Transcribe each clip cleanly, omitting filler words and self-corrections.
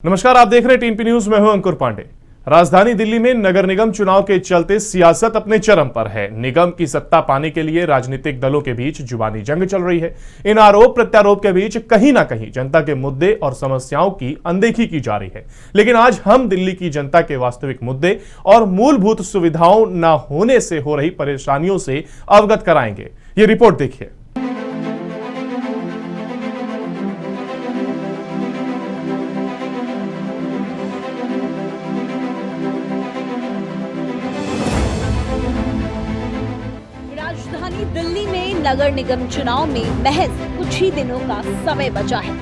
नमस्कार, आप देख रहे हैं टीएनपी न्यूज। मैं हूं अंकुर पांडे। राजधानी दिल्ली में नगर निगम चुनाव के चलते सियासत अपने चरम पर है। निगम की सत्ता पाने के लिए राजनीतिक दलों के बीच जुबानी जंग चल रही है। इन आरोप प्रत्यारोप के बीच कहीं ना कहीं जनता के मुद्दे और समस्याओं की अनदेखी की जा रही है। लेकिन आज हम दिल्ली की जनता के वास्तविक मुद्दे और मूलभूत सुविधाओं न होने से हो रही परेशानियों से अवगत कराएंगे। ये रिपोर्ट देखिए। राजधानी दिल्ली में नगर निगम चुनाव में महज कुछ ही दिनों का समय बचा है।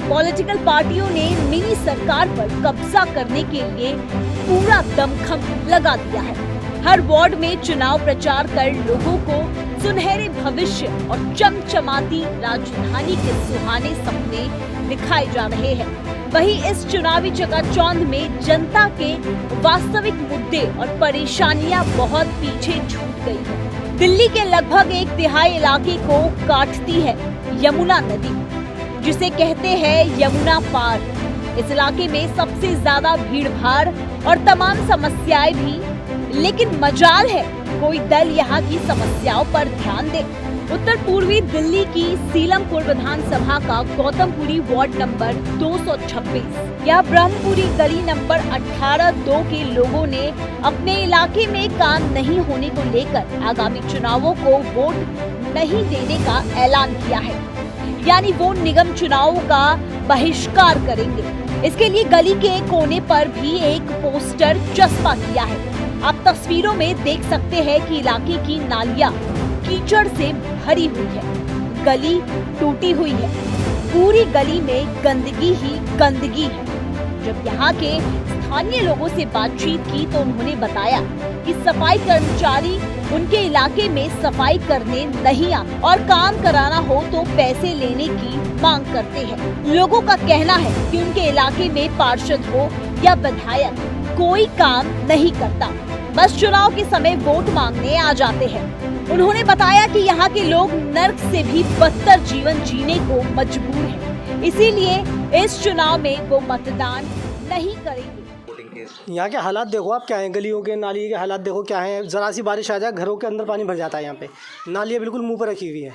पॉलिटिकल पार्टियों ने मिनी सरकार पर कब्जा करने के लिए पूरा दमखम लगा दिया है। हर वार्ड में चुनाव प्रचार कर लोगों को सुनहरे भविष्य और चमचमाती राजधानी के सुहाने सपने दिखाए जा रहे हैं। वहीं इस चुनावी चकाचौंध में जनता के वास्तविक मुद्दे और परेशानियां बहुत पीछे छूट गई है। दिल्ली के लगभग 1/3 इलाके को काटती है यमुना नदी, जिसे कहते हैं यमुना पार। इस इलाके में सबसे ज्यादा भीड़ भाड़ और तमाम समस्याएं भी, लेकिन मजाल है कोई दल यहाँ की समस्याओं पर ध्यान दे। उत्तर पूर्वी दिल्ली की सीलमपुर विधानसभा का गौतमपुरी वार्ड नंबर 226 या ब्रह्मपुरी गली नंबर 18-2 के लोगों ने अपने इलाके में काम नहीं होने को लेकर आगामी चुनावों को वोट नहीं देने का ऐलान किया है। यानी वो निगम चुनावों का बहिष्कार करेंगे। इसके लिए गली के कोने पर भी एक पोस्टर चस्पा किया है। आप तस्वीरों में देख सकते हैं कि इलाके की नालियां कीचड़ से भरी हुई है, गली टूटी हुई है, पूरी गली में गंदगी ही गंदगी है। जब यहाँ के स्थानीय लोगों से बातचीत की तो उन्होंने बताया कि सफाई कर्मचारी उनके इलाके में सफाई करने नहीं आते और काम कराना हो तो पैसे लेने की मांग करते हैं। लोगों का कहना है कि उनके इलाके में पार्षद हो या विधायक कोई काम नहीं करता, बस चुनाव के समय वोट मांगने आ जाते हैं। उन्होंने बताया कि यहाँ के लोग नर्क से भी बदतर जीवन जीने को मजबूर हैं, इसीलिए इस चुनाव में वो मतदान नहीं करेंगे। यहाँ के हालात देखो आप क्या हैं, गलियों के नाली के हालात देखो क्या हैं। ज़रा सी बारिश आ जाए घरों के अंदर पानी भर जाता है। यहाँ पे नालियाँ बिल्कुल मुंह पर रखी हुई है,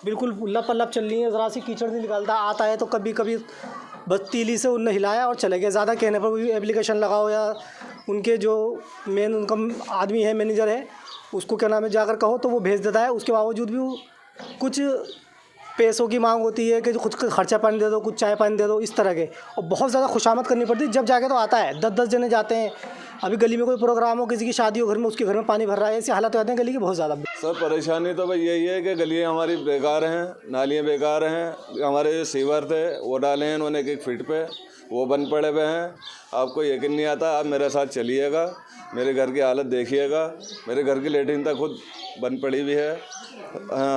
बिल्कुल लप चल रही है। ज़रा सी कीचड़ नहीं निकालता, आता है तो कभी कभी बस तीली से उन्हें हिलाया और चले गए। ज़्यादा कहने पर भी एप्लीकेशन लगाओ या उनके जो मेन उनका आदमी है, मैनेजर है, उसको क्या नाम है जाकर कहो तो वो भेज देता है। उसके बावजूद भी वो कुछ पैसों की मांग होती है कि जो खुद का खर्चा पानी दे दो, कुछ चाय पानी दे दो, इस तरह के। और बहुत ज़्यादा खुशामद करनी पड़ती है। जब जाके तो आता है 10-10 जने जाते हैं। अभी गली में कोई प्रोग्राम हो, किसी की शादी हो घर में, उसके घर में पानी भर रहा है। ऐसे हालात होते हैं गली के बहुत ज़्यादा। सर परेशानी तो भाई यही है कि गलियाँ हमारी बेकार हैं, नालियाँ बेकार हैं। हमारे जो सीवर थे वो डाले हैं उन्होंने 1 फीट पे, वो बंद पड़े हुए हैं। आपको यकीन नहीं आता, आप मेरे साथ चलिएगा, मेरे घर की हालत देखिएगा। मेरे घर की लेटरिन तक खुद बंद पड़ी हुई है।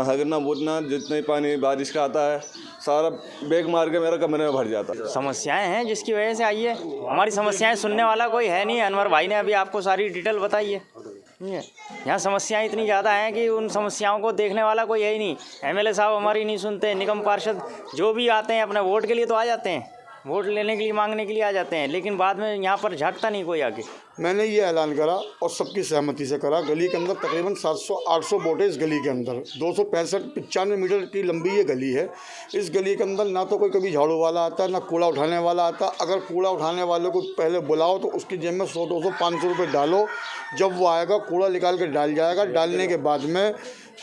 हगना बूतना जितने पानी बारिश का आता है सारा बेग मार के मेरा कमरे में भर जाता है। समस्याएं हैं जिसकी वजह से आई है। हमारी समस्याएं सुनने वाला कोई है नहीं। अनवर भाई ने अभी आपको सारी डिटेल बताई है। यहाँ समस्याएं इतनी ज़्यादा हैं कि उन समस्याओं को देखने वाला कोई है ही नहीं। एमएलए साहब हमारी नहीं सुनते। निगम पार्षद जो भी आते हैं अपने वोट के लिए तो आ जाते हैं, वोट लेने के लिए मांगने के लिए आ जाते हैं, लेकिन बाद में यहाँ पर झांकता नहीं कोई आगे। मैंने ये ऐलान करा और सबकी सहमति से करा। गली के अंदर तकरीबन 700-800 वोट है। इस गली के अंदर 265-95 मीटर की लंबी ये गली है। इस गली के अंदर ना तो कोई कभी झाड़ू वाला आता है, ना कूड़ा उठाने वाला आता। अगर कूड़ा उठाने वाले को पहले बुलाओ तो उसकी जेब में 100-200-500 रुपये डालो। जब वो आएगा कूड़ा निकाल के डाल जाएगा। डालने के बाद में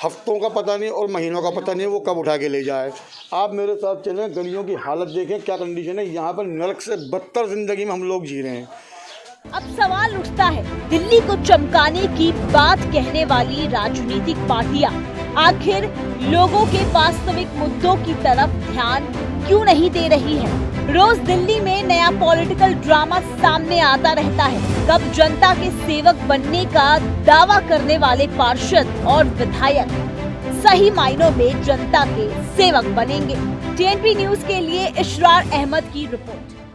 हफ्तों का पता नहीं और महीनों का पता नहीं वो कब उठा के ले जाए। आप मेरे साथ चलें, गलियों की हालत देखें क्या कंडीशन है। यहाँ पर नरक से बदतर ज़िंदगी में हम लोग जी रहे हैं। अब सवाल उठता है, दिल्ली को चमकाने की बात कहने वाली राजनीतिक पार्टियां आखिर लोगों के वास्तविक मुद्दों की तरफ ध्यान क्यों नहीं दे रही है? रोज दिल्ली में नया पॉलिटिकल ड्रामा सामने आता रहता है। कब जनता के सेवक बनने का दावा करने वाले पार्षद और विधायक सही मायनों में जनता के सेवक बनेंगे? टीएनपी न्यूज के लिए इशरार अहमद की रिपोर्ट।